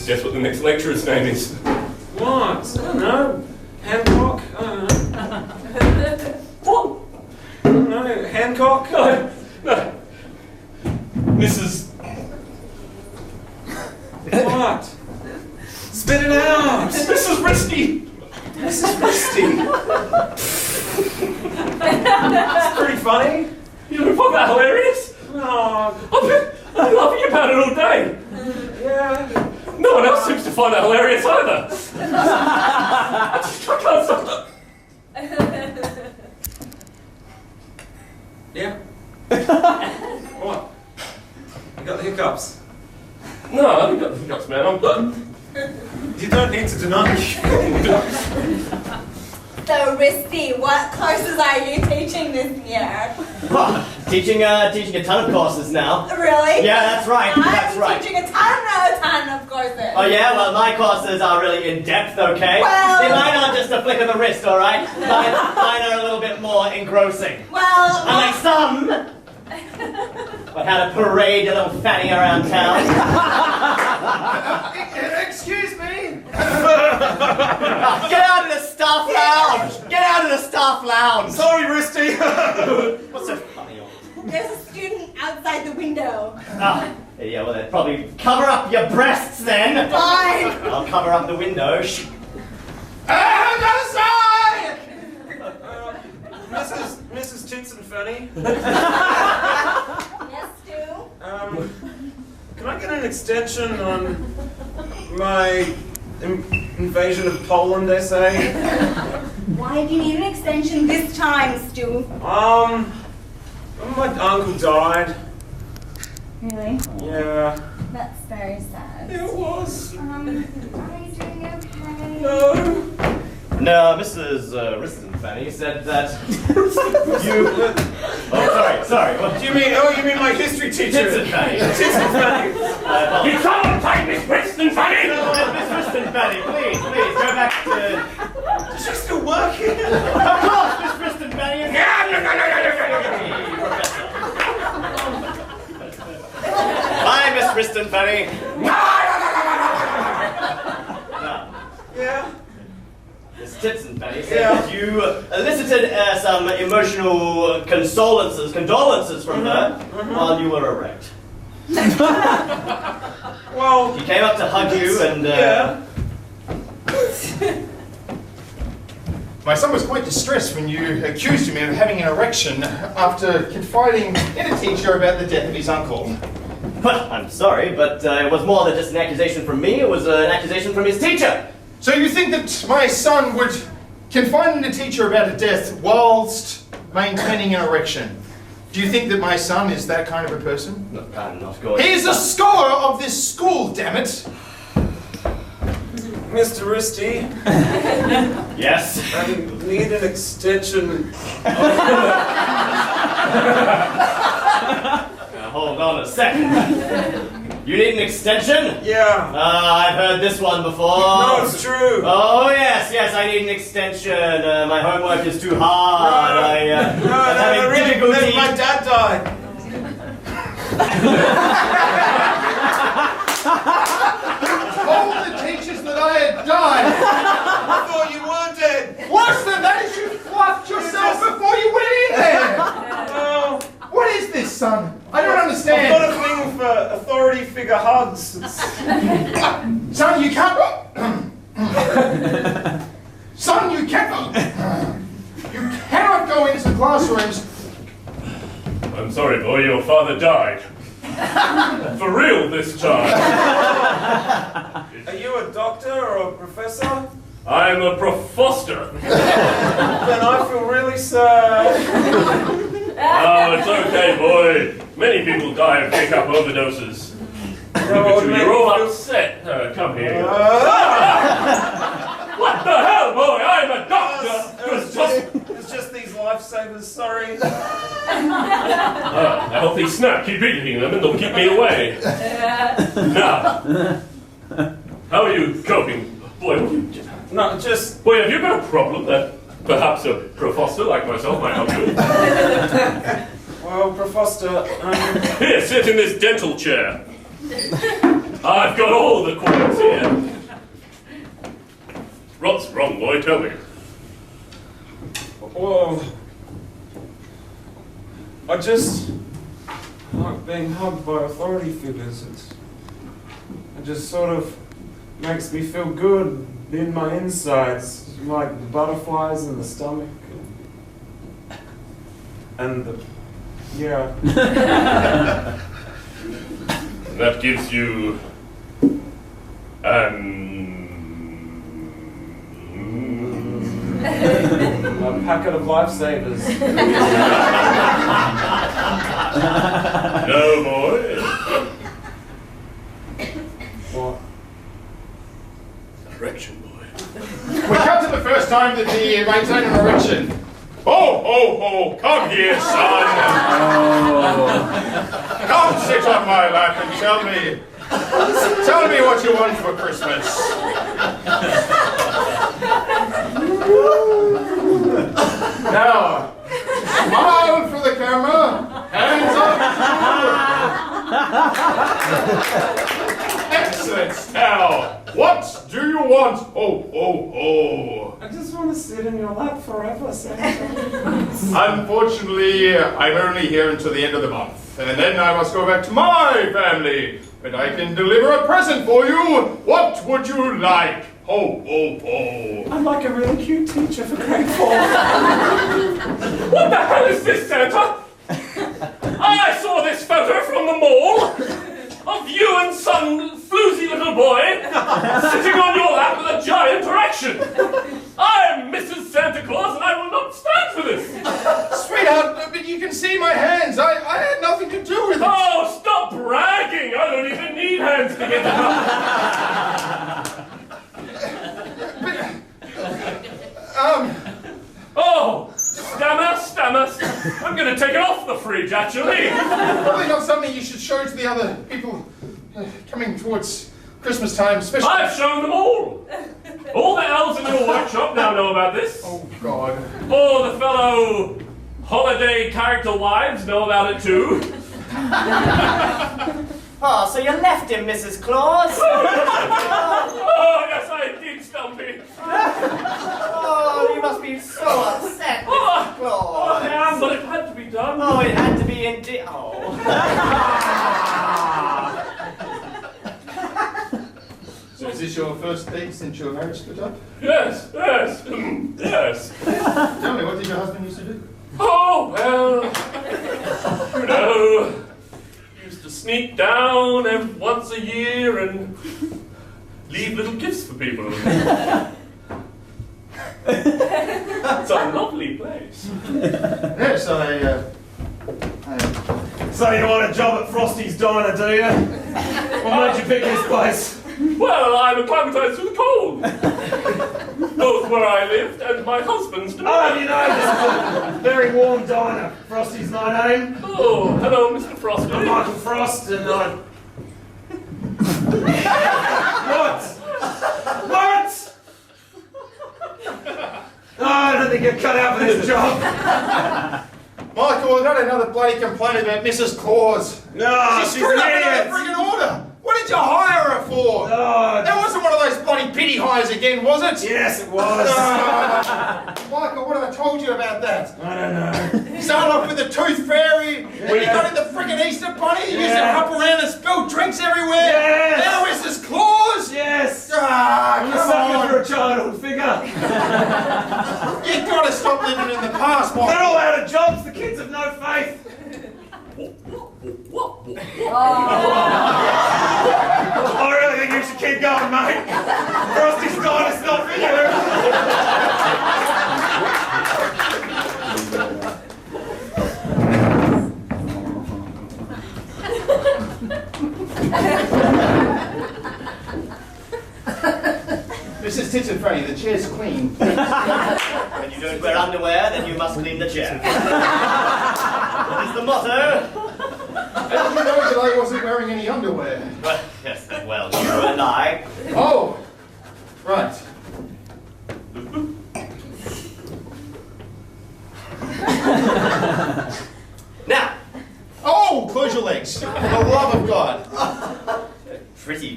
Guess what the next lecturer's name is? What? I don't know. Hancock? I don't know. What? I don't know. Hancock? No. Mrs. What? Spit it out! Mrs. Risty! Mrs. Risty! That's pretty funny. You don't find that hilarious? Oh, I've been laughing about it all day. yeah. No one else seems to find that hilarious either. I can't stop. Yeah? What? You got the hiccups? No, I haven't got the hiccups, man. I'm done. You don't need to deny So, Risty, what courses are you teaching this year? Teaching a ton of courses now. Really? Yeah, that's right. That's right. I'm teaching a ton of courses. Oh yeah, well my courses are really in depth, okay? Well- Mine aren't just a flick of the wrist, all right? Mine are a little bit more engrossing. Well, Unlike some, I had to parade your little fanny around town. Excuse me? Get out of the staff lounge! Get out of the staff lounge! Sorry, Risty. What's so funny? there's a student outside the window. Ah, yeah, well, they'd probably cover up your breasts then. Fine. I'll cover up the window. Another side! Mrs. Tits and Fanny, Yes, Stu? can I get an extension on my invasion of Poland essay? Why do you need an extension this time, Stu? My uncle died. Really? Yeah. That's very sad. It was. Are you doing okay? No. No, Mrs. Riston Fanny said that you... Oh, sorry. What Do you mean my history teacher? Tits and Fanny. Tits and Fanny. You can't take Miss Preston, Fanny! Miss Riston Fanny, please, go back to... Is she still working? Of course, Miss Riston Fanny. No. Hi, Miss Riston Fanny. Yeah. Miss Titson Fanny said Yeah. that you elicited some emotional condolences from her while you were erect. Well, She came up to hug you and... yeah. My son was quite distressed when you accused me of having an erection after confiding in a teacher about the death of his uncle. Well, I'm sorry, but it was more than just an accusation from me. It was an accusation from his teacher. So you think that my son would confide in a teacher about a death whilst maintaining an erection? Do you think that my son is that kind of a person? No, I'm not going... He is a scholar of this school, damn it! Mr. Risty, Yes? I need an extension. Now, hold on a second. You need an extension? Yeah. I've heard this one before. No, it's true. Oh, yes, I need an extension. My homework is too hard. I'm having really, difficulty. my dad died. Told the teachers that I had died! I thought you were dead. Worse than that is you fluffed yourself before you went in there! Oh, What is this, son? I don't I've understand. got a thing for authority figure hugs. Son, you can't... Son, you can't... You cannot go into the classrooms. I'm sorry, boy, your father died. For real this time. Are you a doctor or a professor? I'm a profoster. Then I feel really sad. Oh, it's okay, boy. Many people die of hiccup overdoses. Look at you, you're all upset. Come here. What the hell, boy? I'm a doctor. It's just these lifesavers, sorry. A healthy snack. Keep eating them and they'll keep me away. Now, how are you coping? Boy, what are you... No, just... Boy, have you got a problem that perhaps a profoster like myself might help you? Well, Profoster, Here, sit in this dental chair. I've got all the coins here. What's wrong, boy? Tell me. Well, I just like being hugged by authority figures. It just sort of makes me feel good in my insides, like the butterflies in the stomach. And the, yeah. That gives you A packet of lifesavers. no, boy. What? Erection, boy. We come to the first time that the maintain an erection. Ho, ho, ho! Come here, son! Come sit on my lap and tell me what you want for Christmas. Now, smile for the camera. Hands up. Excellent. Now, what do you want? Oh, oh, oh. I just want to sit in your lap forever, Santa. Unfortunately, I'm only here until the end of the month, and then I must go back to my family. But I can deliver a present for you. What would you like? Ho, ho, ho. I'm like a really cute teacher for grade 4. What the hell is this, Santa? I saw this photo from the mall of you and some floozy little boy sitting on your lap with a giant erection. I am Mrs. Santa Claus and I will not stand for this. Sweetheart, but you can see my hands. I had nothing to do with it. Oh, stop bragging. I don't even need hands to get it up. Oh, stammer. I'm going to take it off the fridge, actually. Probably not something you should show to the other people coming towards Christmas time, especially. I've shown them all. All the elves in your workshop now know about this. Oh, God. All the fellow holiday character wives know about it, too. Oh, so you left him, Mrs. Claus? Oh, yes, I did, Stumpy. Oh, you must be so upset, Mrs. Oh, Claus. I am, but it had to be done. Oh, it had to be indeed. Oh. So is this your first date since your marriage split up? Yes. Yes. Tell me, what did your husband used to do? Oh, well, you know, used to sneak down once a year and leave little gifts for people. It's a lovely place. Yes, So you want a job at Frosty's Diner, do you? What made you pick this place? Well, I'm acclimatized to the cold. Both where I lived and my husband's Oh, you know, this is a very warm diner. Frosty's my name. Oh, hello, Mr. Frosty. I'm Michael Frost, and I... What? Oh, I don't think you're cut out for this job. Michael, I got another bloody complaint about Mrs. Claus. No, She screwed up another friggin' order. What did you hire her for? Oh, That wasn't one of those bloody pity hires again, was it? yes, it was. Michael, what have I told you about that? I don't know. You started off with the tooth fairy, when you got in the friggin' Easter bunny, you used to Yeah. hop around and spill drinks everywhere. Yes. Now Mrs. Claus. Yes. Ah, I'm a come sucker on. for a childhood figure. You've got to stop living in the past, Michael. They're all out of jobs. The kids have no faith. I really think you should keep going, mate. Frosty's Diner's not for you. Mrs. Tits and Freddy, the chair's clean. When you don't wear underwear, then you must clean the chair. That is the motto. How did you know that I wasn't wearing any underwear? Well, yes, well, you and I. Oh, right. Now, Oh, close your legs. For the love of God. pretty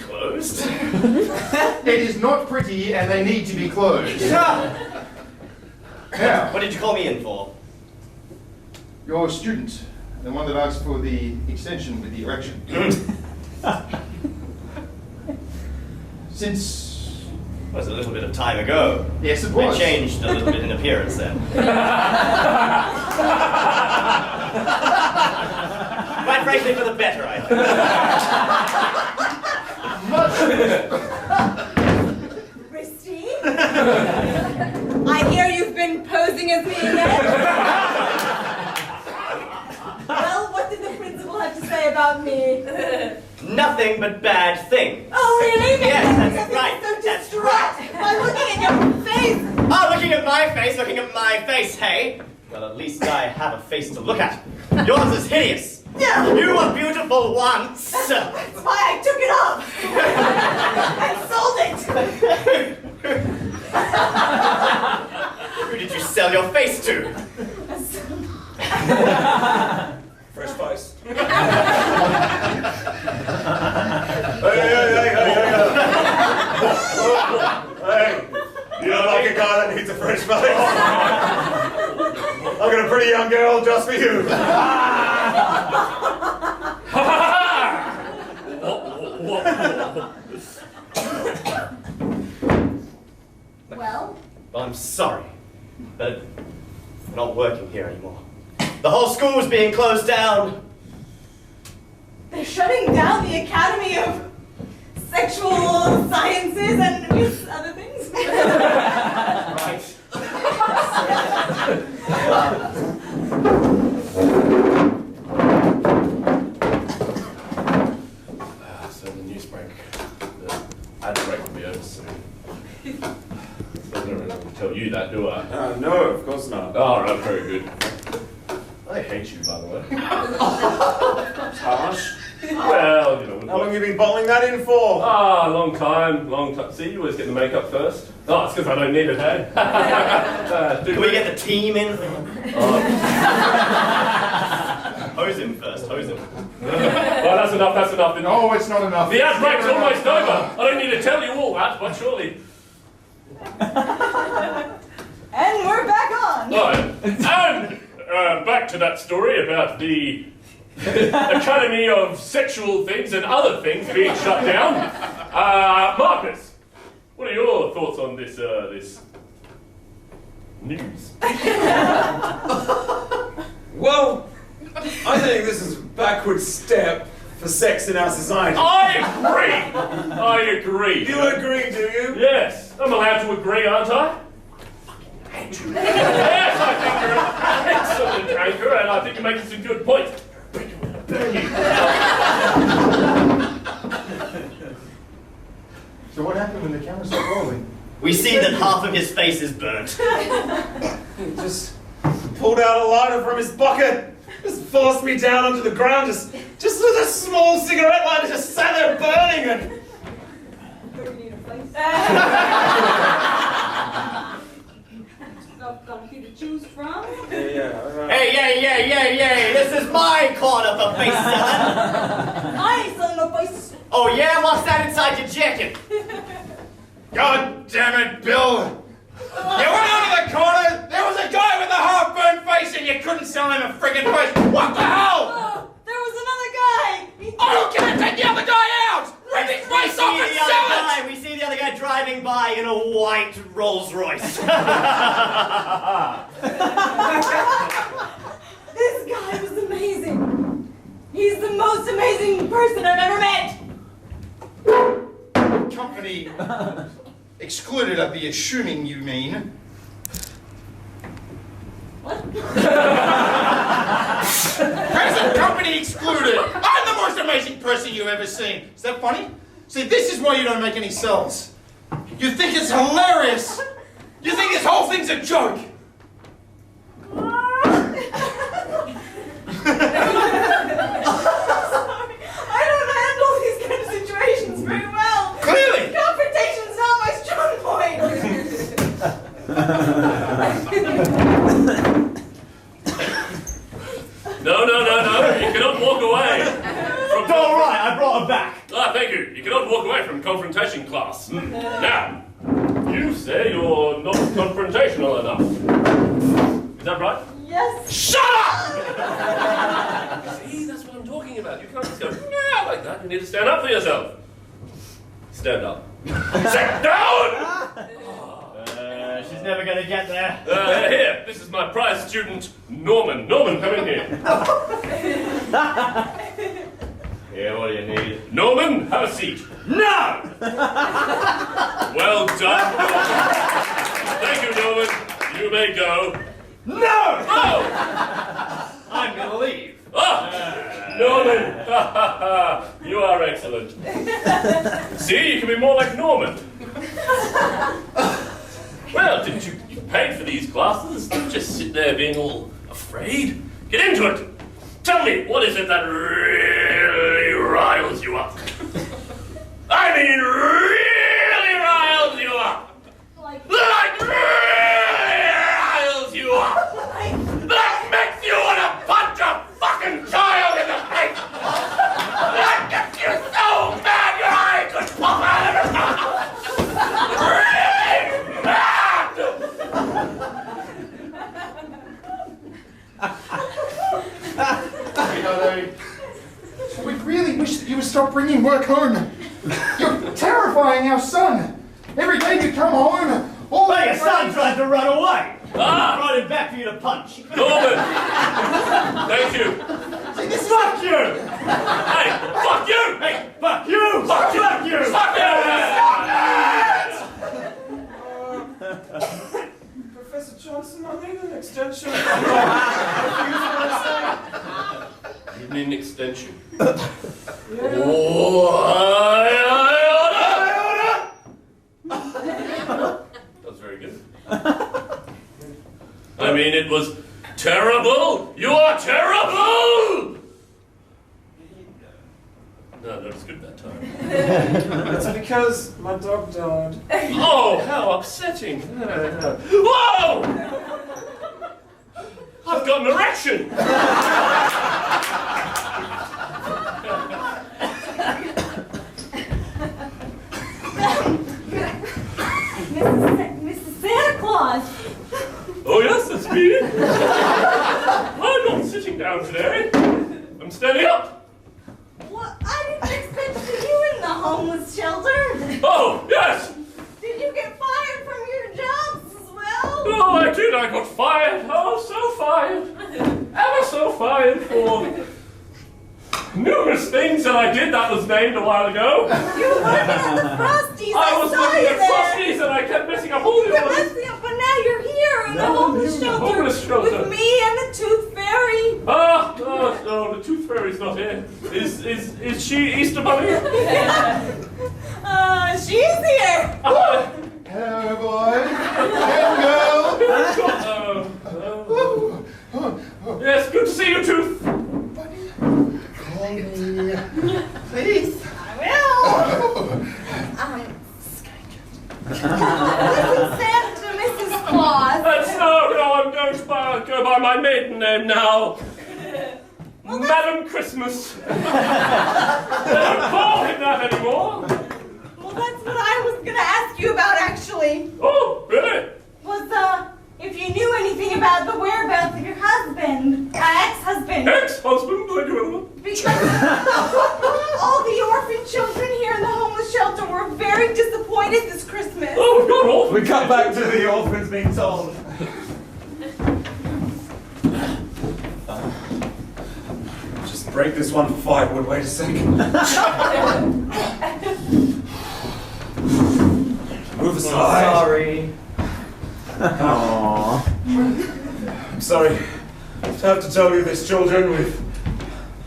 empty and they need to be closed. Now, What did you call me in for? your student, the one that asked for the extension with the erection. Since... It was a little bit of time ago. Yes, it I was. changed a little bit in appearance then. Quite frankly, for the better, I think. Christy? I hear you've been posing as me again. Well, what did the principal have to say about me? Nothing but bad things. Oh, really? Yes, that's I'm right. so That's distraught by looking at your face. Oh, looking at my face, hey? Well, at least I have a face to look at. Yours is hideous. Yeah. You were beautiful once. That's why I took it off and sold it. Who did you sell your face to? Fresh face. Hey, you don't like a guy that needs a fresh face? I've got a pretty young girl just for you. Well? I'm sorry, but we're not working here anymore. The whole school is being closed down. They're shutting down the Academy of Sexual Sciences and other things. Right. So the news break, the ad break will be over soon. I don't really tell you that, do I? No, of course not. Oh, right, very good. I hate you, by the way. Harsh. Well, you know. How long have you been bottling that in for? Ah, long time. See, you always get the makeup first. Oh, it's because I don't need it, hey? Can we get the team in? Oh. Hose him first, hose him. Well, that's enough. No, it's not enough. The ad break's almost over. I don't need to tell you all that, but surely. And we're back on. Right. And back to that story about the Academy of Sexual Things and Other Things being shut down. Marcus, what are your thoughts on this news? Well, I think this is a backward step for sex in our society. I agree. You agree, do you? Yes, I'm allowed to agree, aren't I? Yes, I think you're an excellent anchor, and I think you're making some good points. So what happened when the camera stopped rolling? We see that half of his face is burnt. He just pulled out a lighter from his pocket, just forced me down onto the ground, just with a small cigarette lighter, just sat there burning it. Got a few to choose from. Yeah. Hey, this is my corner for face selling. I ain't selling no faces. Oh yeah? What's that inside your jacket? God damn it, Bill! You went out of the corner, there was a guy with a half-burned face and you couldn't sell him a friggin' face! What the hell? Oh, there was another guy. Oh, can I take the other guy out? Rip his face off and sell it! We see the other guy driving by in a white Rolls Royce. This guy was amazing. He's the most amazing person I've ever met. Company excluded, I'd be assuming you mean. What? Present company excluded! I'm the most amazing person you've ever seen. Is that funny? See, this is why you don't make any sales. You think it's hilarious. You think this whole thing's a joke. I don't handle these kind of situations very well. Clearly. Confrontation's not my strong point. No. You cannot walk away. All right, I brought her back. Ah, thank you. You cannot walk away from confrontation class. Now, say you're not confrontational enough. Is that right? Yes. Shut up! See, that's what I'm talking about. You can't just go, yeah, like that. You need to stand up for yourself. Stand up. Sit down! She's never gonna get there. Here, this is my prize student, Norman. Norman, come in here. Here, what do you need? Norman, have a seat. No! Well done, Norman. Thank you, Norman. You may go. No! Oh! I'm gonna leave. Ah! Norman! You are excellent. See, you can be more like Norman. Well, didn't you paid for these classes? Don't just sit there being all afraid. Get into it. Tell me, what is it that really riles you up? I mean, really riles you up. Like really riles you up. That makes you want to punch a fucking child in the face. That gets you so mad your eye could pop out of your mouth. Really mad. We really wish that you would stop bringing work home. You're terrifying our son. Every day you come home, all But your son tried to run away. Ah! Brought him back for you to punch. Norman! Thank you. See, this fuck you! Hey, fuck you! Hey, fuck you! Fuck you! Fuck you! Stop it! Professor Johnson, I need an extension. You need an extension. Yeah. That's very good. I mean, it was terrible! You are terrible! No, that was good that time. It's because my dog died. Oh, how upsetting! Whoa! I've got an erection! Mrs. Santa Claus. Oh yes, it's me. I'm not sitting down today. I'm standing up. Well, I didn't expect to see you in the homeless shelter. Oh, yes! Did you get fired from your jobs as well? Oh, I did. I got fired. Oh, so fired. Ever so fired for numerous things that I did that was named a while ago. You were working at the Frosties. I was saw looking you at there. Frosties and I kept messing up all the You're others. messing up, but now you're here in the homeless shelter, Homeless shelter. with me and the Tooth Fairy. Oh, the Tooth Fairy's not here. Is she Easter Bunny? She's here. Hello, boy. Hello. Yes, good to see you, Tooth. Call me. Please. I will. Listen, Santa, Mrs. Claus. No, I'm going to go by my maiden name now. Madam Christmas. They don't call him that anymore. Well, that's what I was going to ask you about, actually. Oh, really? Was, if you knew anything about the whereabouts of your husband, ex-husband. Ex-husband, thank you very much. Because all the orphan children here in the homeless shelter were very disappointed this Christmas. Oh, we've got orphans. We cut back to the orphans being told. Just break this one for firewood. Wait a second. Move aside. Sorry. Aww. I'm sorry to have to tell you this, children.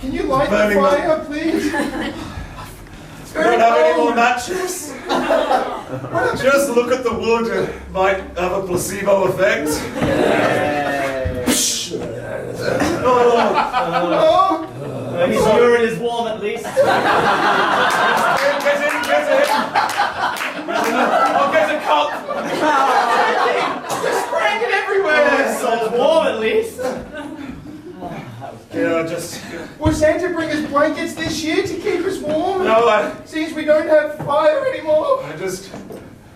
Can you light the Burning fire, please? We don't have any more matches. Just look at the wood. It might have a placebo effect. His urine is warm at least. Get in. I'll get a cup. Just spraying it everywhere. So it's warm at least. Yeah, just... Will Santa bring us blankets this year to keep us warm? No, Since we don't have fire anymore. I just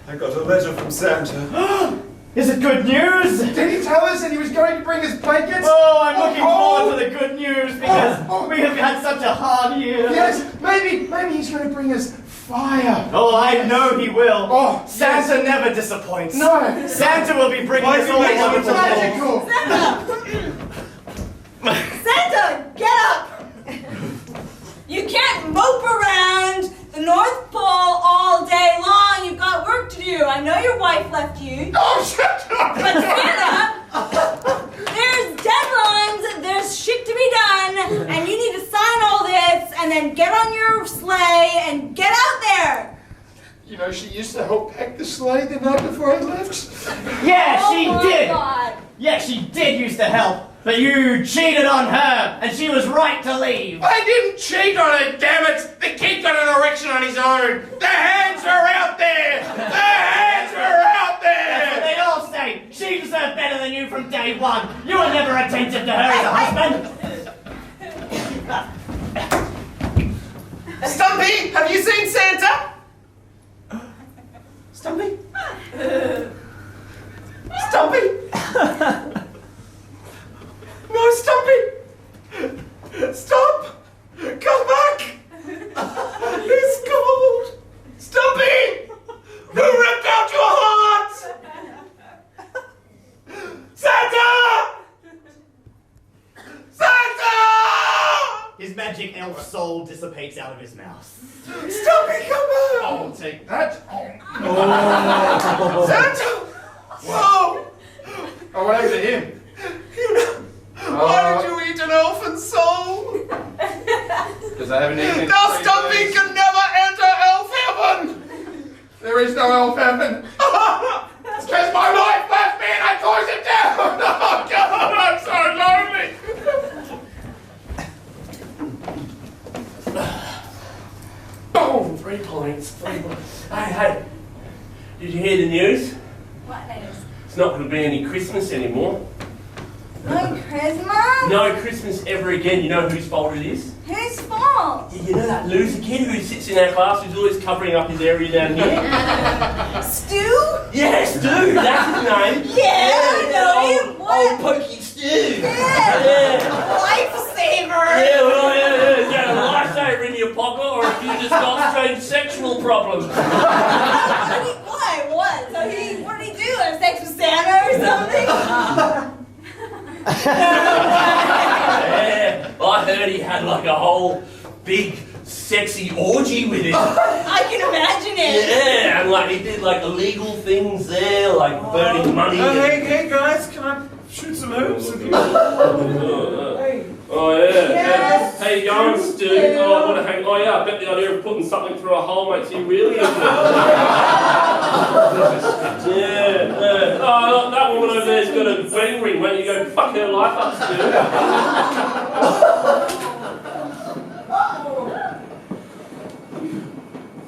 I got a letter from Santa. Is it good news? Did he tell us that he was going to bring us blankets? Oh, I'm looking forward to the good news because we have had such a hard year. Yes, maybe he's going to bring us fire. Oh, I know he will. Oh, Santa never disappoints. No. Santa will be bringing us all Yes, it's wonderful magical. Santa, get up! You can't mope around the North Pole all day long. You've got work to do. I know your wife left you. Oh, shut up! But Santa, there's deadlines, there's shit to be done, and you need to sign all this, and then get on your sleigh and get out there. You know, she used to help pack the sleigh the night before I left. Yeah, she Oh my did. God. Yeah, she did used to help. But you cheated on her, and she was right to leave. I didn't cheat on her, damn it! The kid got an erection on his own. The hands are out there. The hands are out That's what there. they all say. She deserved better than you from day one. You were never attentive to her as a husband. Stumpy, have you seen Santa? Stumpy? Stumpy? No, Stumpy! Stop! Come back! It's cold! Stumpy! Who ripped out your heart? Santa! Santa! His magic elf soul dissipates out of his mouth. Stumpy, come back! I'll take that. Santa! Whoa! Oh, what happened to him? You know, why did you eat an elfin soul? Because I haven't eaten. Now Stumpy can never enter elf heaven! There is no elf heaven. It's because my wife left me and I closed it down. Oh God, I'm so lonely. Boom! 3 points. 3 points. Hey. Did you hear the news? What news? It's not going to be any Christmas anymore. No Christmas? No Christmas ever again. You know whose fault it is? Whose fault? You know that loser kid who sits in our class who's always covering up his area down here? Stu? Yes, dude, that's his name. Yeah, I know him. Old Pokey Stu. Yeah. Yeah. Lifesaver. Yeah, well, yeah, a lifesaver in your pocket, or if you just got strange sexual problems. What? What did he do? Have sex with Santa or something? Yeah, I heard he had like a whole big sexy orgy with him. I can imagine it. Yeah, and like he did like illegal things there, like burning money. Hey guys, can I shoot some hoops with you? Hey. Oh yeah. Yes. Hey, you going, Stu? Oh, I want to hang. Oh yeah, I bet the idea of putting something through a hole makes you really into it. Yeah. Oh, look, that woman over there's got a wedding ring. Why don't you go fuck her life up, Stu?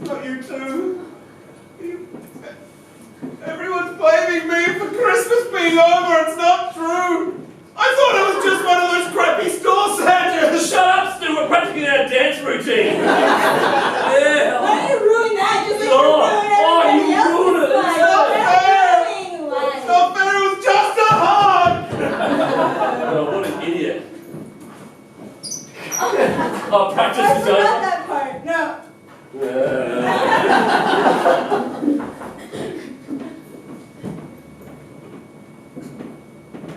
Not you two. Everyone's blaming me for Christmas being over. It's not true. I thought it was just one of those crappy store Santas. Shut up, Stu. We're practicing our dance routine. Yeah. Why do you ruin that? Just like you Oh, ruin you ruined it. everything else. It's not fair. It was just a hug. Oh, what an idiot. Oh, I practice is forgot over. that part. No.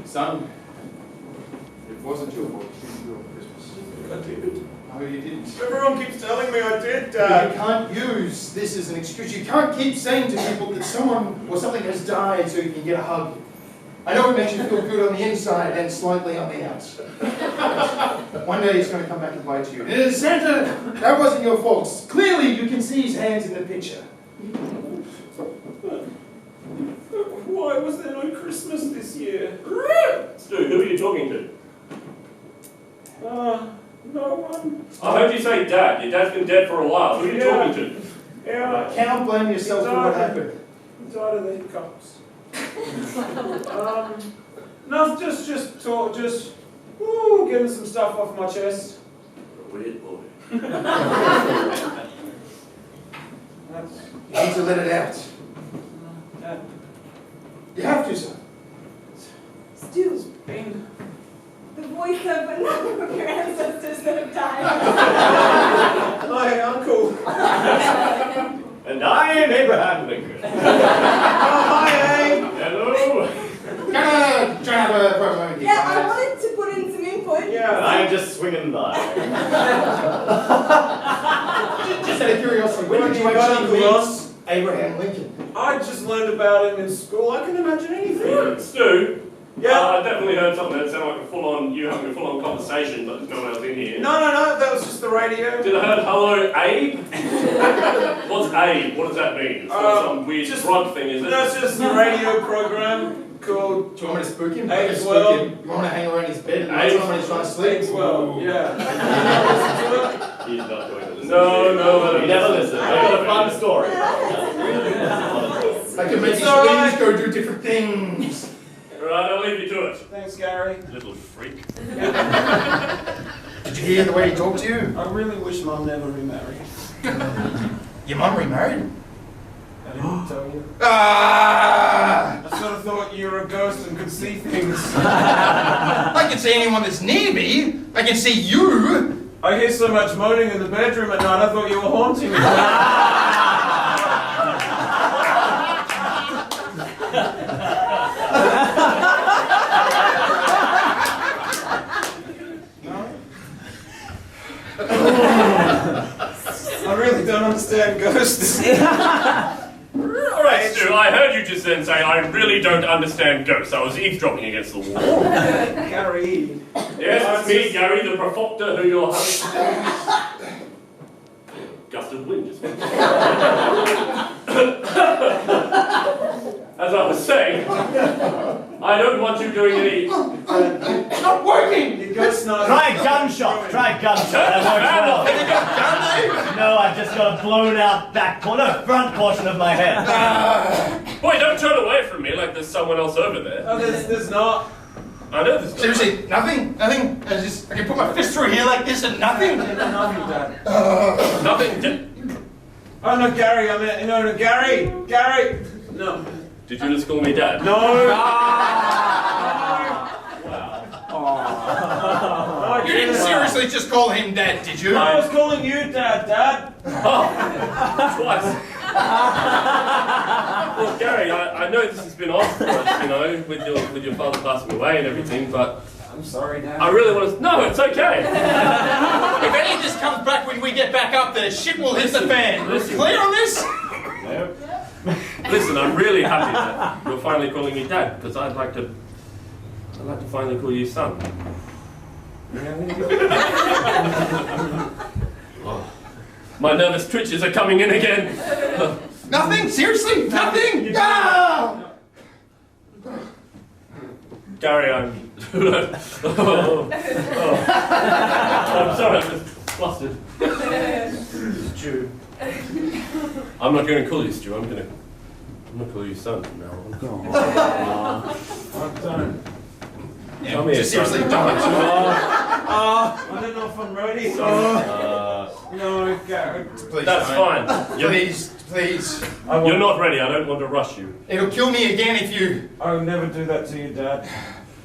Son, it wasn't your fault. You didn't do it on Christmas. I did. No, you didn't. Everyone keeps telling me I did, You Dad. can't use this as an excuse. You can't keep saying to people that someone or something has died so you can get a hug. I know it makes you feel good on the inside and slightly on the outside. One day he's going to come back and bite you. And Santa, that wasn't your fault. Clearly you can see his hands in the picture. Why was there no Christmas this year? Stu, who are you talking to? No one. I heard you say Dad. Your dad's been dead for a while. Who are you Yeah. talking to? Yeah, Cannot blame yourself for what happened. I died of the hiccups. No, just talk, getting some stuff off my chest. Weird boy. That's, You need to let it out. You have to, sir. Stu, the voice of a number of your ancestors that have died. Hi, Uncle. And I am Abraham Lincoln. Hi, Abe. Hello. Can I try and have a moment? Yeah, I wanted to put in some input. Yeah. I'm just swinging by. Just out of curiosity, when did you actually meet Abraham Lincoln? I just learned about him in school. I can imagine anything. Stu? Yeah. I definitely heard something that sounded like a full-on, you having a full-on conversation, but there's no one else in here. No, that was just the radio. Did I heard hello, Abe? What's Abe? What does that mean? It's not some weird drug thing, is it? That's just a radio program called Do you want me to spook him? Abe's Spook World. him. You want me to hang around his bed at night Abe's- time when he's trying to sleep? Abe's World. Yeah. He's not going to listen. No, you never listen. I got a fun story. I can make It's his all wings right. go do different things. Right, I'll leave you to it. Thanks, Gary. Little freak. Did you hear the way he talked to you? I really wish Mum never remarried. Your mum remarried? I didn't tell you. Ah! I sort of thought you were a ghost and could see things. I can see anyone that's near me. I can see you. I hear so much moaning in the bedroom at night, I thought you were haunting me. I really don't understand ghosts. Alright, Stu, I heard you just then say, I really don't understand ghosts. I was eavesdropping against the wall. Gary. Yes, it's me, Gary, the profoctor who you're having. Gust of wind just went. As I was saying, I don't want you doing any. It's not working. Your ghost's not. Try a gunshot. Try a gunshot. That works well. No, I've just got a blown out front portion of my head. Boy, don't turn away from me like there's someone else over there. Oh, there's not. I know there's not. Seriously, nothing? Nothing? I can put my fist through here like this and nothing? Nothing, Dad. Nothing. Oh no, Gary, I meant, no, Gary! No. Did you just call me Dad? No! Wow. You didn't seriously just call him Dad, did you? I was calling you Dad. Twice. Well, Gary, I know this has been odd for us, you know, with your father passing away and everything, but I'm sorry, Dad. I really want to. No, it's okay. If any of this comes back when we get back up there, shit will hit the fan. Listen. Clear on this? No. Listen, I'm really happy that you're finally calling me Dad, because I'd like to finally call you son. Oh, my nervous twitches are coming in again. Nothing? Seriously? Nothing? Ah! Gary, I'm. Oh. I'm sorry, I'm just flustered. Stu. I'm not going to call you Stu. I'm going to call you son from now on. I'm done. Come here, Seriously, son. don't. I don't know if I'm ready. No, Gary. Please, That's don't. fine. Please. You're not ready. I don't want to rush you. It'll kill me again if you... I would never do that to you, Dad.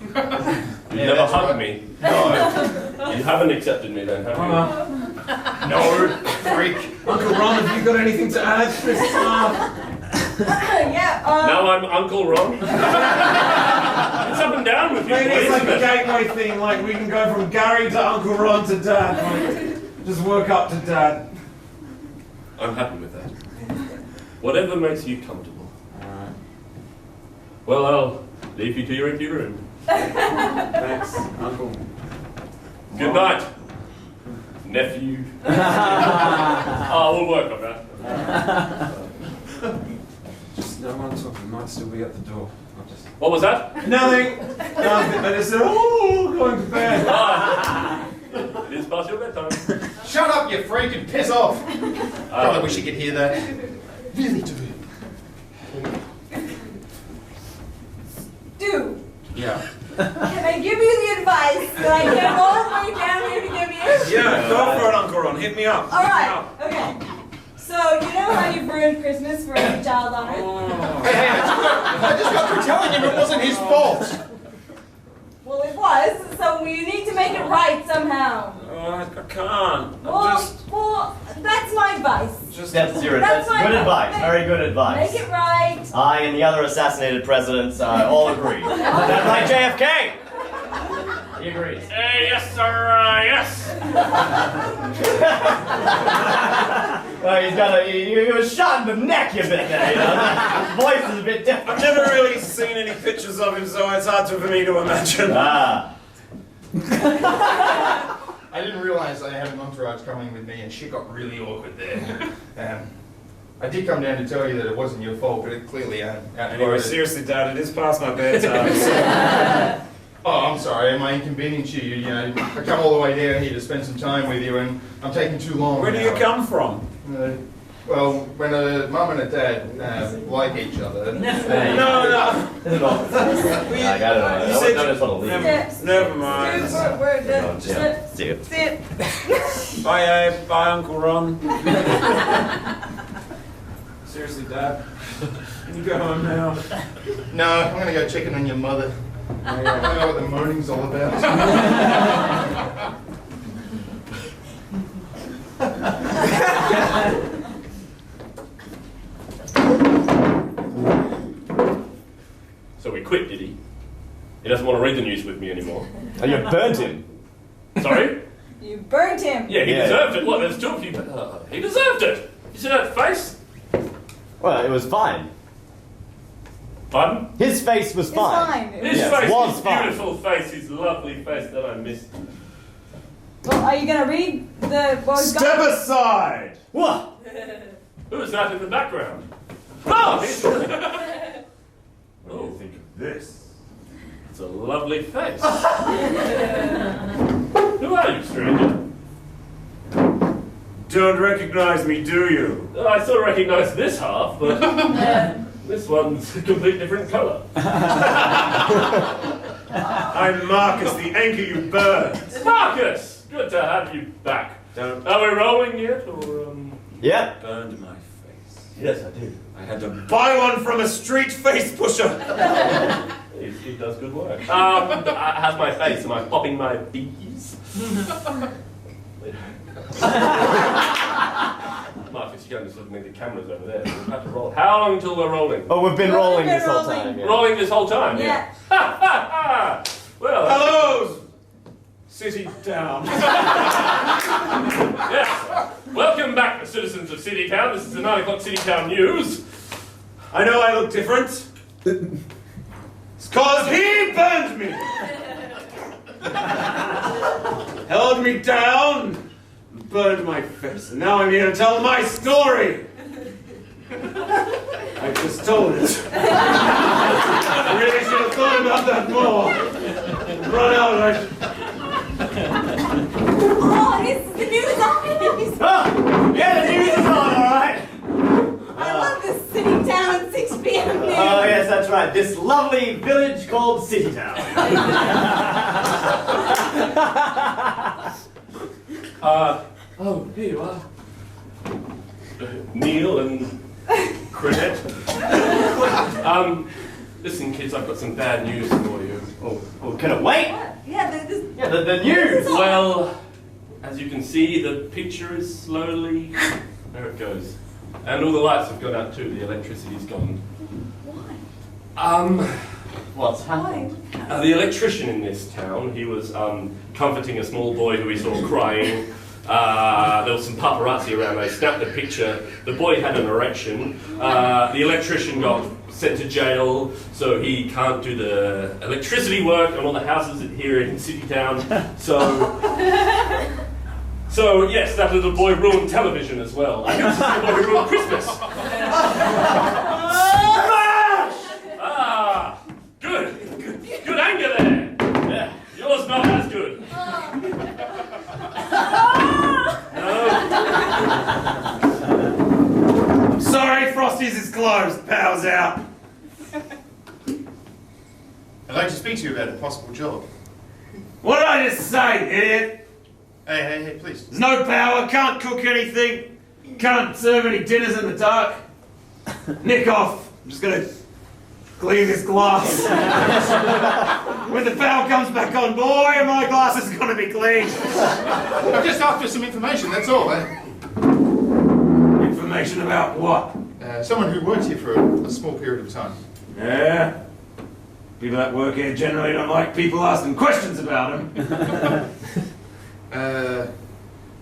You Yeah, never that's hugged right. me. No. You haven't accepted me then, have you? No. Freak. Uncle Ron, have you got anything to add? Yeah, Now I'm Uncle Ron. It's up and down with you, Maybe it's boys, like a isn't it? gateway thing, like we can go from Gary to Uncle Ron to Dad. Like, just work up to Dad. I'm happy with that. Whatever makes you comfortable. Alright. Well, I'll leave you to your empty room. Thanks, Uncle. Good night, nephew. Oh, we'll work on that. Just no one talking. Might still be at the door. I'll just. What was that? Nothing. I just said, oh, going to bed. Ah, it is past your bedtime. Shut up, you freak, and piss off. Probably wish you could hear that. Really do. Stu, Yeah. can I give you the advice that I came all the way down here to give you? Yeah, go for it, Uncle Ron. Hit me up. All Hit me right. up. Okay. So you know know how you've ruined Christmas for every child on Earth? Hey, I just got through telling him it wasn't his fault. Well, it was, so you need to make it right somehow. I can't. Well, that's my advice. That's your advice. That's my Good advice. advice. Very good advice. Make it right. I and the other assassinated presidents all agree. Is that right, JFK? He agrees. Yes, sir, yes. Well, he was shot in the neck a bit there, you know. His voice is a bit different. I've never really seen any pictures of him, so it's hard for me to imagine. Ah. I didn't realize I had an entourage coming with me, and shit got really awkward there. I did come down to tell you that it wasn't your fault, but it clearly Anyway, seriously, Dad, it is past my bedtime. Oh, I'm sorry, am I inconvenienced you? You know, I come all the way down here to spend some time with you, and I'm taking too long. Where do you come from? Well, when a mum and a dad like each other. No. I don't know. Never mind. We're good. See you. Sit. Bye, Abe. Bye, Uncle Ron. Seriously, Dad. Can you go home now? No, I'm gonna go check in on your mother. I don't know what the moaning's all about. So he quit, did he? He doesn't want to read the news with me anymore. Oh, you burnt him. Sorry? You burnt him. Yeah, he deserved it. What, there's two of you. He deserved it. You see that face? Well, it was fine. Pardon? His face was fine. His Yes, face, was his fine. beautiful face, his lovely face that I missed. Well, are you gonna read the what we've Step got? aside! What? Who's that in the background? Oh! What do you think of this? It's a lovely face. Who are you, stranger? Don't recognize me, do you? I sort of recognize this half, but this one's a complete different colour. I'm Marcus, the anchor you burned. Marcus! Good to have you back. Are we rolling yet, or Yep. Burned my face. Yes, I did. I had to buy one from a street face pusher. It does good work. How's my face? Am I popping my bees? Marcus, you're going to sort of need the cameras over there. So we'll have to roll. How long until we're rolling? Oh, we've been Well, rolling we've this been whole rolling. time. Yeah. Rolling this whole time? Yeah. Ha ha ha! Well, Hello, City Town. yes. Welcome back, citizens of City Town. This is the 9 o'clock City Town News. I know I look different. It's cause he burned me. Held me down, and burned my face, and now I'm here to tell my story. I just told it. I really should have thought about that more. Run out, Oh, it's the news on. Oh, yeah, the news is on, all right. I love this City Town 6 p.m. news. Oh, yes, that's right. This lovely village called City Town. Oh, here you are. Neil and Credette. Listen, kids, I've got some bad news for you. Oh, can it wait? Yeah, The news. Well, as you can see, the picture is slowly... There it goes. And all the lights have gone out too. The electricity's gone. Why? What's happened? The electrician in this town, he was comforting a small boy who he saw crying. There was some paparazzi around. They snapped a picture. The boy had an erection. The electrician got sent to jail, so he can't do the electricity work on all the houses here in City Town. So yes, that little boy ruined television as well. I guess the little boy who ruined Christmas. Good anger there. Yeah. Yours not as good. I'm sorry, Frosty's is closed. Power's out. I'd like to speak to you about a possible job. What did I just say, idiot? Hey, please. There's no power, can't cook anything. Can't serve any dinners in the dark. Nick off. I'm just gonna clean this glass. When the power comes back on, boy, my glass is gonna be clean. I'm just after some information, that's all. Information about what? Someone who worked here for a small period of time. Yeah. People that work here generally don't like people asking questions about them.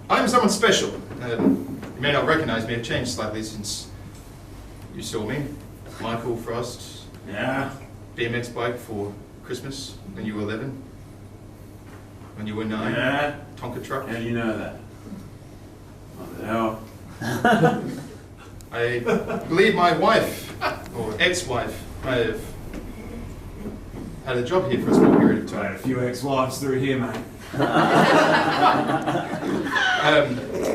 I'm someone special. You may not recognize me. I've changed slightly since you saw me. Michael Frost. Yeah. BMX bike for Christmas when you were 11. When you were 9. Yeah. Tonka truck. How do you know that? What the hell? I believe my wife, or ex-wife, may have had a job here for a small period of I had time. a few ex-wives through here, mate.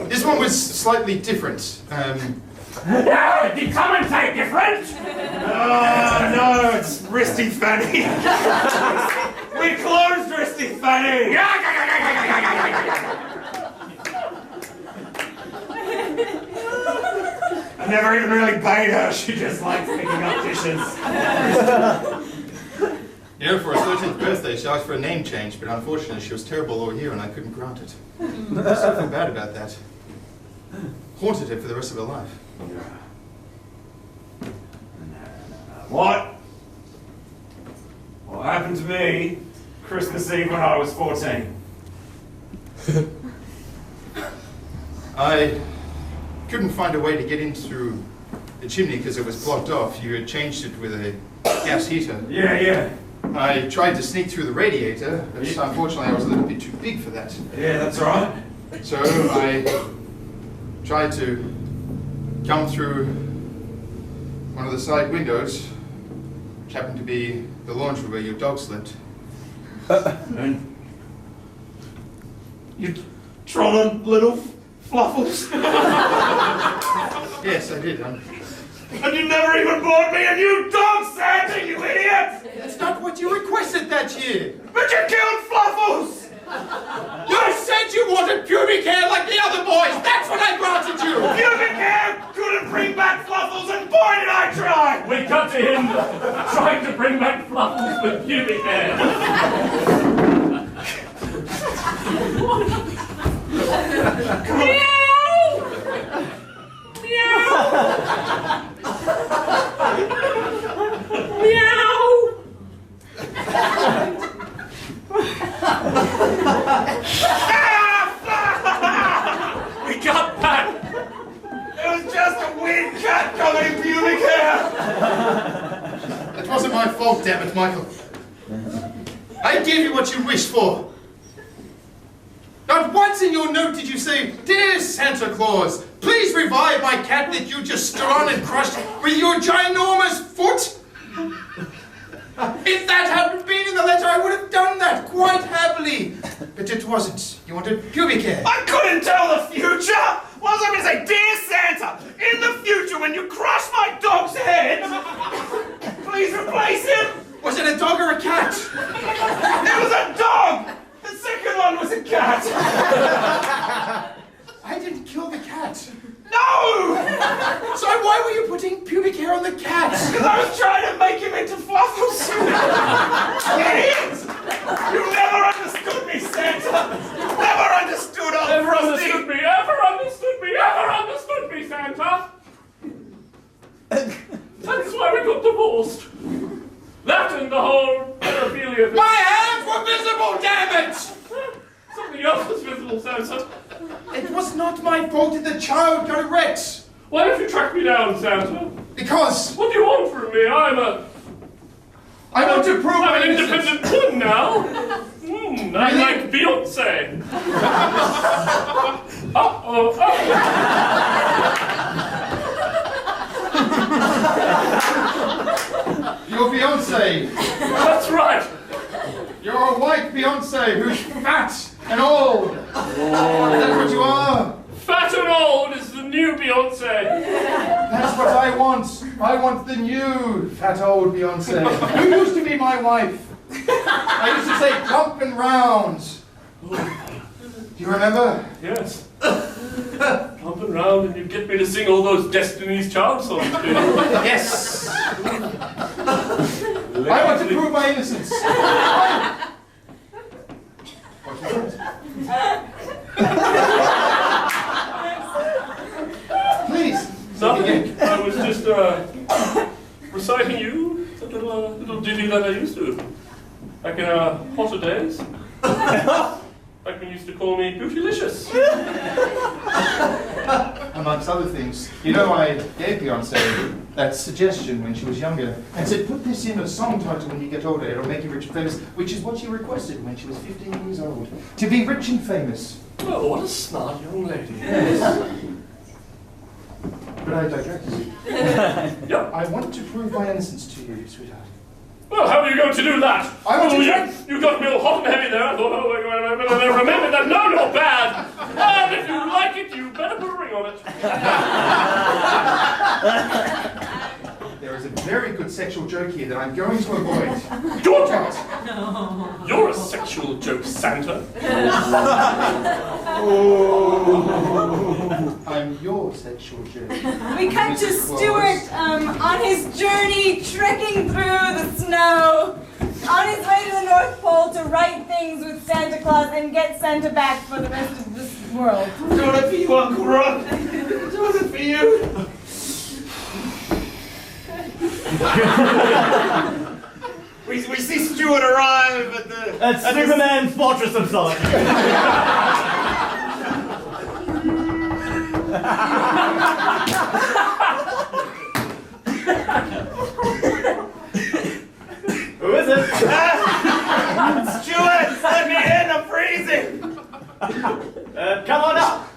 This one was slightly different. No, did someone say different? Oh, no, it's Wristy Fanny. We closed Wristy Fanny. I never even really paid her. She just likes picking up dishes. You know, for her 13th birthday, she asked for a name change, but unfortunately she was terrible over here and I couldn't grant it. I still feel bad about that. Haunted her for the rest of her life. What happened to me Christmas Eve when I was 14? I couldn't find a way to get in through the chimney because it was blocked off. You had changed it with a gas heater. Yeah. I tried to sneak through the radiator, but unfortunately I was a little bit too big for that. Yeah, that's right. So I tried to come through one of the side windows, which happened to be the laundry where your dog slept. And you trod on little fluffles. Yes, I did. And you never even bought me a new dog, Santa, you idiot! That's not what you requested that year! But you killed Fluffles! You said you wanted pubic hair like the other boys! That's what I granted you! Pubic hair couldn't bring back Fluffles, and boy did I try! We cut to him trying to bring back Fluffles with pubic hair. We got that! It was just a weird cat covered in pubic hair! It wasn't my fault, damn it, Michael. I gave you what you wished for. Not once in your note did you say, "Dear Santa Claus, please revive my cat that you just stood on and crushed with your ginormous foot." If that hadn't been in the letter, I would have done that quite happily. But it wasn't. You wanted pubic hair. I couldn't tell the future! What was I going to say? Dear Santa, in the future when you crush my dog's head, please replace him! Was it a dog or a cat? It was a dog! The second one was a cat! I didn't kill the cat. No! So why were you putting pubic hair on the cat? Because I was trying to make him into Fluffles! Idiot! You never understood me, Santa! You never understood us! Ever understood me, ever understood me, ever understood me, Santa! That's why we got divorced. That and the whole pedophilia thing. My hands were visible, damn it! Something else was visible, Santa. It was not my fault that the child got erect. Why don't you track me down, Santa? Because What do you want from me? I want to prove I'm my an innocence. independent woman now. I'm like Beyonce. Uh-oh. Your fiancé. That's right. You're a white Beyonce who's fat and old. Is that what you are? Fat and old is the new Beyonce. That's what I want. I want the new fat old Beyonce. Who used to be my wife? I used to say plump and round. Do you remember? Yes. Pumping round and you get me to sing all those Destiny's Child songs. Yes! I want to prove my innocence. Please. Nothing. I was just reciting you a little ditty that I used to. Back in hotter days. Back when you used to call me Bootylicious. Amongst other things, you know, I gave Beyonce that suggestion when she was younger and said, put this in a song title when you get older, it'll make you rich and famous, which is what she requested when she was 15 years old. To be rich and famous. Oh, what a smart young lady. Yes. But I digress. Yep. I want to prove my innocence to you, sweetheart. Well, how are you going to do that? I want to you got me all hot and heavy there. I thought, oh, remember that. No, you're bad. And if you like it, you better put a ring on it. There is a very good sexual joke here that I'm going to avoid. George! You're a sexual joke, Santa. I'm your sexual joke. We cut to Stuart on his journey, trekking through the snow, on his way to the North Pole to write things with Santa Claus and get Santa back for the rest of this world. Doing it for you, Uncle Ron. Doing it for you. we see Stuart arrive at the... At Superman's Fortress of Solitude. Who is it? Stuart, let me in, I'm freezing. Come on up.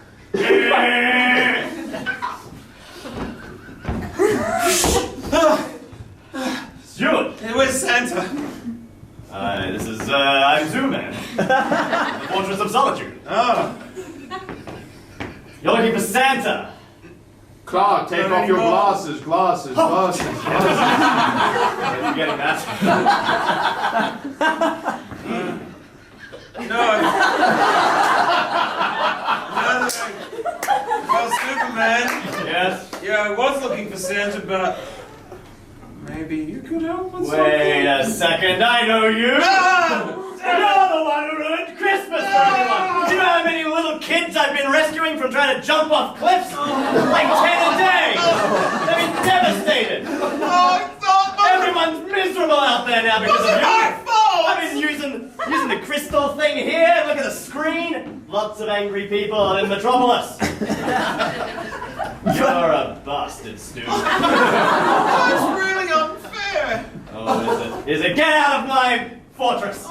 Stuart. Where's Santa? This is, I'm Zooman. The Fortress of Solitude. Oh. You're looking for Santa. Clark, take off your glasses. You're getting that? No. Well, Superman. Yes. Yeah, I was looking for Santa, but maybe you could help with something. Wait a second, I know you! No! You're the one who ruined Christmas for everyone! Do you know how many little kids I've been rescuing from trying to jump off cliffs? Like 10 a day! They've been devastated! Everyone's miserable out there now because of you! I've been using the crystal thing here, look at the screen! Lots of angry people in Metropolis! You're a bastard, Stu. That's really unfair. Oh, is it? Get out of my fortress!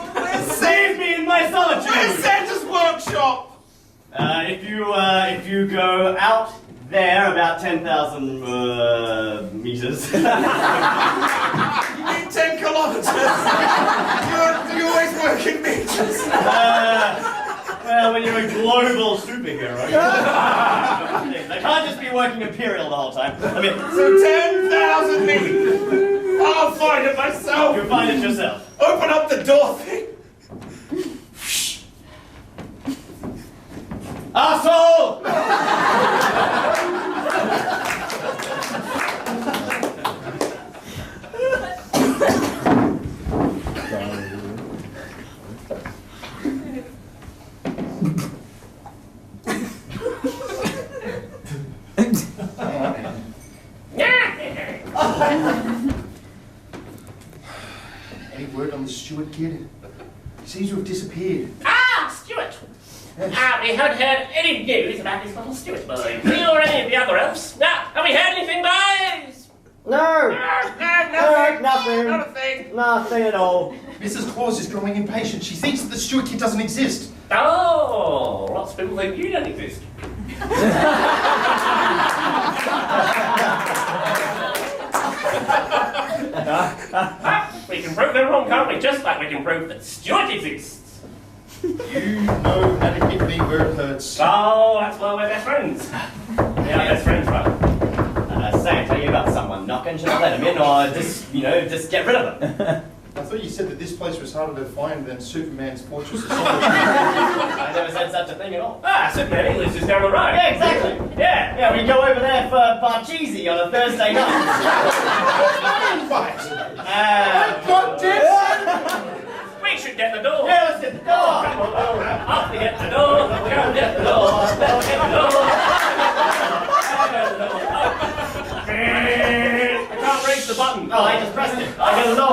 Save me in my solitude! Where's Santa's workshop? If you go out there about 10,000 meters. You mean 10 kilometers? you always work in meters. Well, when you're a global superhero, they can't just be working Imperial the whole time. I mean, So 10,000 meters. I'll find it myself. you'll find it yourself. Open up the door thing. Asshole! Any word on the Stuart kid? He seems to have disappeared. Ah, Stuart! Yes. We haven't heard any news about this little Stuart boy. Me or any of the other elves? No, have we heard anything, boys? No! Nothing. Nothing. Not a thing. Nothing at all. Mrs. Claus is growing impatient. She thinks that the Stuart kid doesn't exist. Oh, lots of people think you don't exist. We can prove them wrong, can't we? Just like we can prove that Stuart exists. You know how to hit me where it hurts. Oh, that's why we're best friends. We are best friends, right? Santa, you got someone knocking. Should I let him in or just get rid of him? I thought you said that this place was harder to find than Superman's Fortress of Solitude. I never said such a thing at all. Ah, Superman, he lives just down the road. Yeah, exactly. Yeah, we go over there for Parcheesi on a Thursday night. God damn! We should get the door. Yeah, let's get the door. Come on, up to get the door. Go get the door. Let's get the door. I can't reach the button. Oh, I just pressed it. I got the door.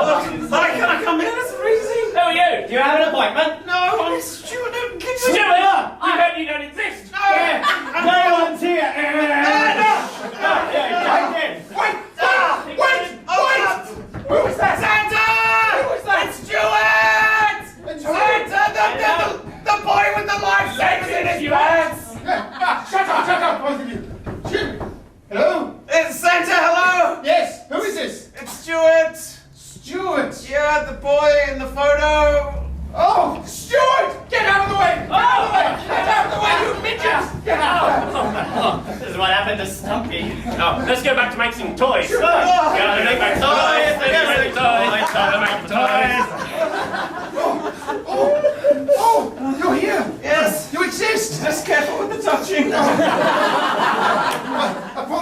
Hi, can I come in? It's freezing. Who are you? Do you have an appointment? No, I'm Stuart. Stuart! I heard you don't exist. No one's here. Wait! Who was that? Santa! Who was that? It's Stuart! Santa, the boy with the lifesavers in his pants! Shut up, both of you. Hello? It's Santa, hello! Yes, who is this? It's Stuart! Stuart. Yeah, the boy in the photo! Oh, Stuart! Get out of the way! Get out of the way! Get out of the way, you midgets! Get out! This is what happened to Stumpy. Oh, let's go back to making toys. Sure. Gotta make toys. Let's make toys. Gotta make toys. Oh, you're here! Yes! You exist! Just careful with the touching!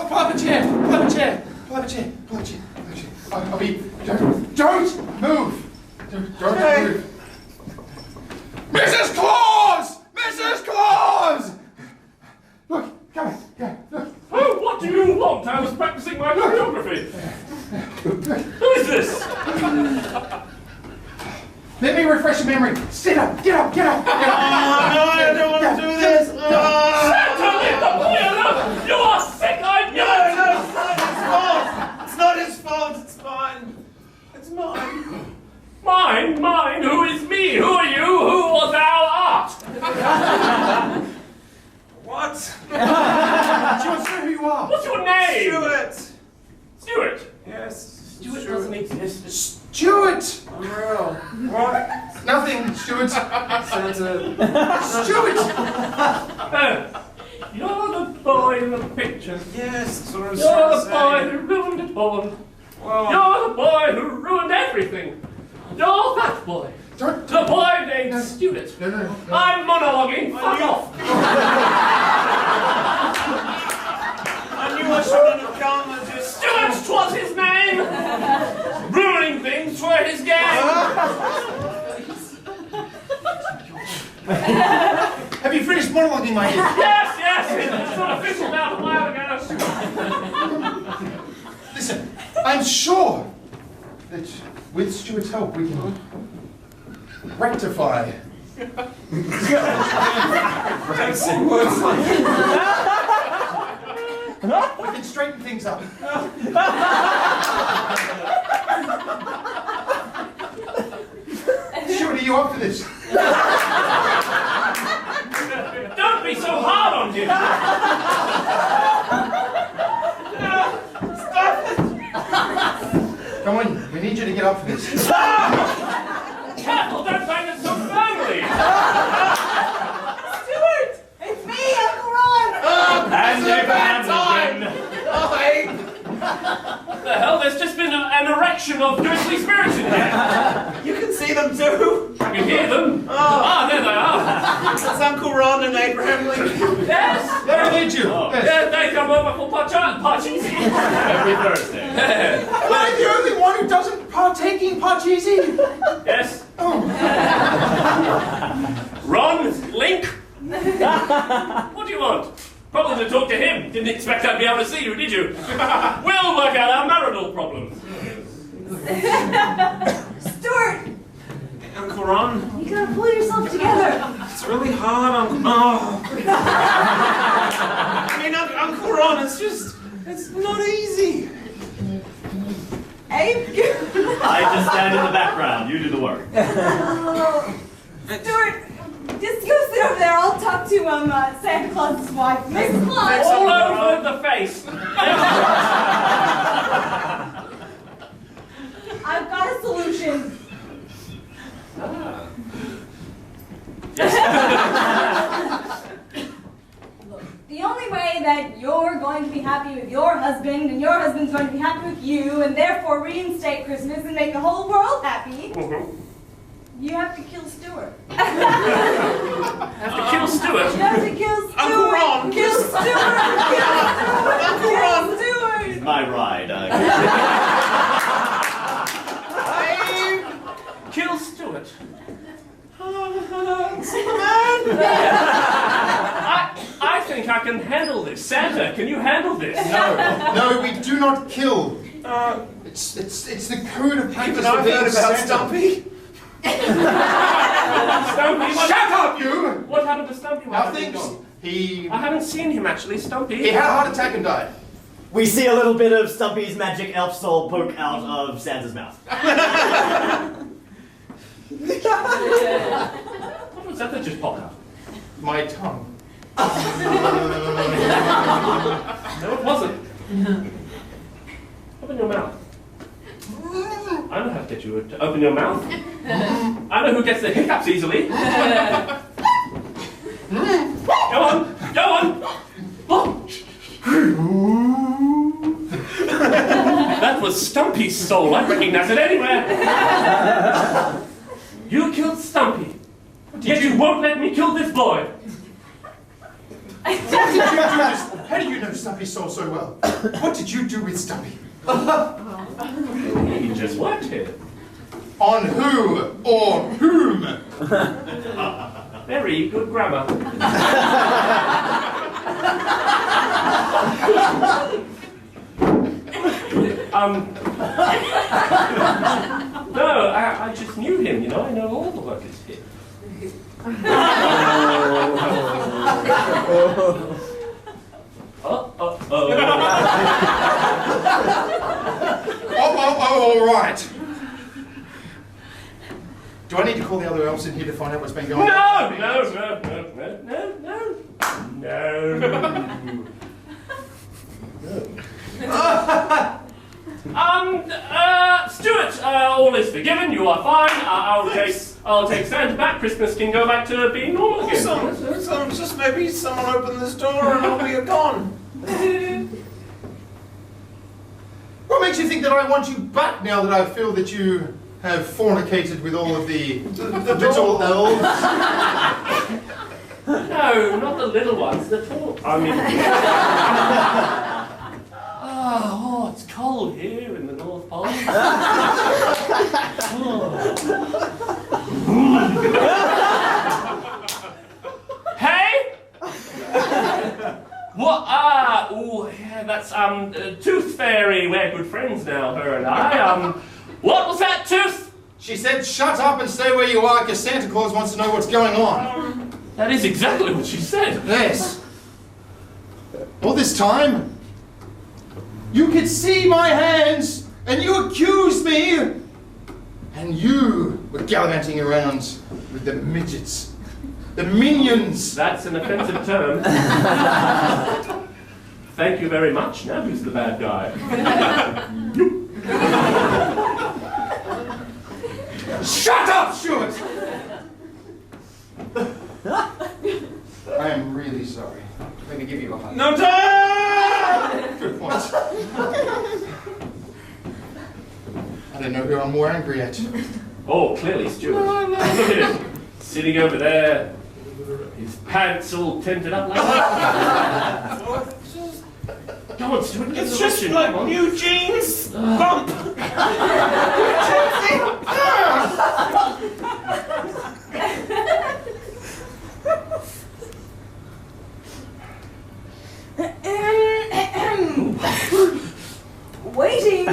Pull up a chair! Pull up a chair! Pull up a chair! Pull up a chair! I'll be... Don't move! Don't move! Mrs. Claus! Mrs. Claus! Look, come on, look. Oh, what do you want? I was practicing my choreography. Who is this? Let me refresh your memory. Sit up, get up, get up, get up. No, I don't want to do this! Santa, leave the boy alone! You are sick, I knew it! No, it's not his fault! It's mine! It's mine! Mine? Who is me? Who are you? Who or thou art? What? Do you want to know who you are? What's your name? Stuart! Stuart. Yes. Stuart doesn't exist. Stuart! I'm real. What? Nothing, Stuart. Santa. Stuart! You're the boy in the picture. Yes, that's what I was You're trying the to boy say. who ruined it all. Well, You're the boy who ruined everything. You're that boy. Don't... The boy named Stuart. No. I'm monologuing. Fuck off. I knew I shouldn't have come. I just... Stuart, what's his name? Ruining things for his gang. Have you finished monologuing, my dear? Yes. It's sort of fizzled out a while ago. Listen, I'm sure that with Stuart's help we can rectify. Don't say words like We can straighten things up. Stuart, are you up for this? Don't be so hard on him. Come on, we need you to get up for this. Careful, don't bang it so firmly. Stuart! It's me, Uncle Ron! And What the hell? There's just been an erection of ghostly spirits in here. You can see them too! I can hear them. There they are. It's Uncle Ron and Abraham Lincoln. Yes. Where did you? Yeah, they come over for Parcheesi. Every Thursday. Am I the only one who doesn't partake in Parcheesi? Yes. Oh. Ron, Link. What do you want? Probably to talk to him. Didn't expect I'd be able to see you, did you? We'll work out our marital problems. Stuart! Uncle Ron, You gotta pull yourself together. it's really hard, Uncle I mean, Uncle Ron, it's not easy. Abe? I just stand in the background. You do the work. Stuart, just go sit over there. I'll talk to Santa Claus's wife, Miss Claus. All over the face. I've got a solution. Look, the only way say that you're going to be happy with your husband, and your husband's going to be happy with you, and therefore reinstate Christmas and make the whole world happy, you have to kill Stuart. Have to kill Stuart? You have to kill Stuart. Uncle Ron. Kill Stuart. Uncle Ron. Kill Stuart. My ride. Kill Stuart? I think I can handle this. Santa, can you handle this? No, we do not kill. It's the code of practice. I've heard about Stumpy. Stumpy? Shut up, you! What happened to Stumpy? Now things. I haven't seen him actually, Stumpy. He had a heart attack and died. We see a little bit of Stumpy's magic elf soul poke out of Santa's mouth. What was that just popped out? My tongue. No, it wasn't. Open your mouth. I know how to get you to open your mouth. I know who gets the hiccups easily. Go on, go on. Oh. That was Stumpy's soul. I recognize it anywhere. You killed Stumpy. Yet you won't let me kill this boy. How did you do this? How do you know Stumpy's soul so well? What did you do with Stumpy? He just worked here. On who or whom? Very good grammar. No, I just knew him, you know. I know all the workers here. All right. Do I need to call the other elves in here to find out what's been going on? No. Stuart, all is forgiven. You are fine. I'll take Santa back. Christmas can go back to being normal again. Just maybe someone open this door and I'll be gone. What makes you think that I want you back now that I feel that you have fornicated with all of the little elves? No, not the little ones. The tall. I mean. Oh, it's cold here in the North Pole. Hey! What? Oh, yeah, that's Tooth Fairy. We're good friends now, her and I. What was that, Tooth? She said, shut up and stay where you are, because Santa Claus wants to know what's going on. That is exactly what she said. Yes. All this time, you could see my hands, and you accused me, and you were gallivanting around with the midgets, the minions. That's an offensive term. Thank you very much. Now who's the bad guy? Shut up, Stuart! I am really sorry. Let me give you a hug. No time! Good point. I don't know who I'm more angry at. Oh, clearly Stuart. Look at him. Sitting over there. His pants all tinted up like that. Go on, Stuart. It's just like Eugene's bump. Waiting.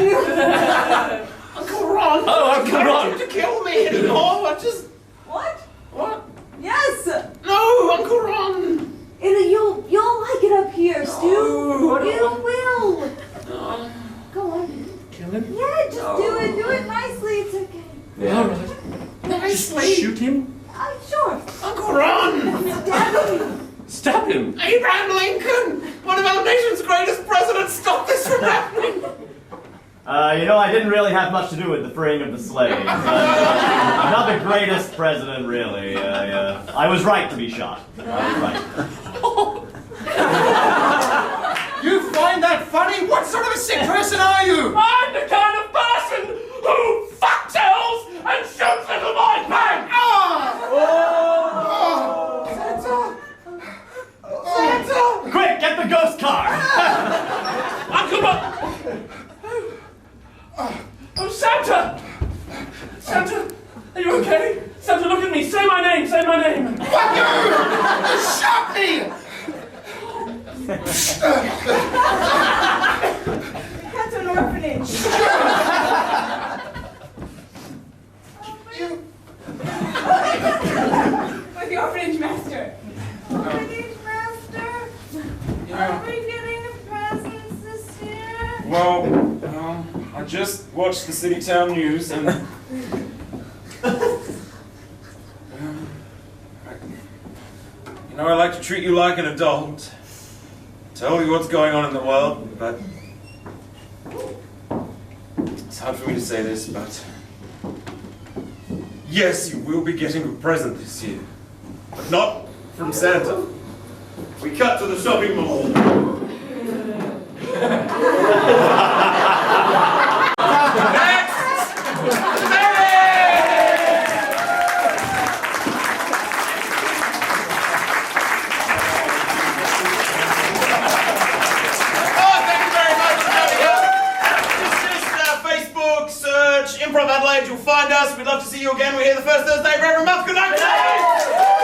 Uncle Ron. Oh, Uncle Ron. To kill me anymore. I just. What? What? Yes. No, Uncle Ron. You'll like it up here, Stu. No, You will. No. Go on. Kill him? Yeah, just do it. Do it nicely. It's okay. Yeah, all right. Nicely. Shoot him. Sure. Uncle Ron. Stab him. Stab him. Abraham Lincoln, one of our nation's greatest presidents, stop this from happening. I didn't really have much to do with the freeing of the slaves. I'm not the greatest president, really. I was right to be shot. I was right. find that funny? What sort of a sick person are you? I'm the kind of person who fucks elves and shoots little boys. Bang! Santa! Quick, get the ghost car! Uncle Bob! Oh, Santa! Santa, are you okay? Santa, look at me. Say my name. Say my name. Fuck you! You shot me! That's an orphanage. With the orphanage master. Orphanage master? Are we getting presents this year? Well, I just watched the City Town News and I like to treat you like an adult, tell you what's going on in the world, but it's hard for me to say this, but yes, you will be getting a present this year, but not from Santa. We cut to the shopping mall. Improv Adelaide, you'll find us. We'd love to see you again. We're here the first Thursday of every month. Good night.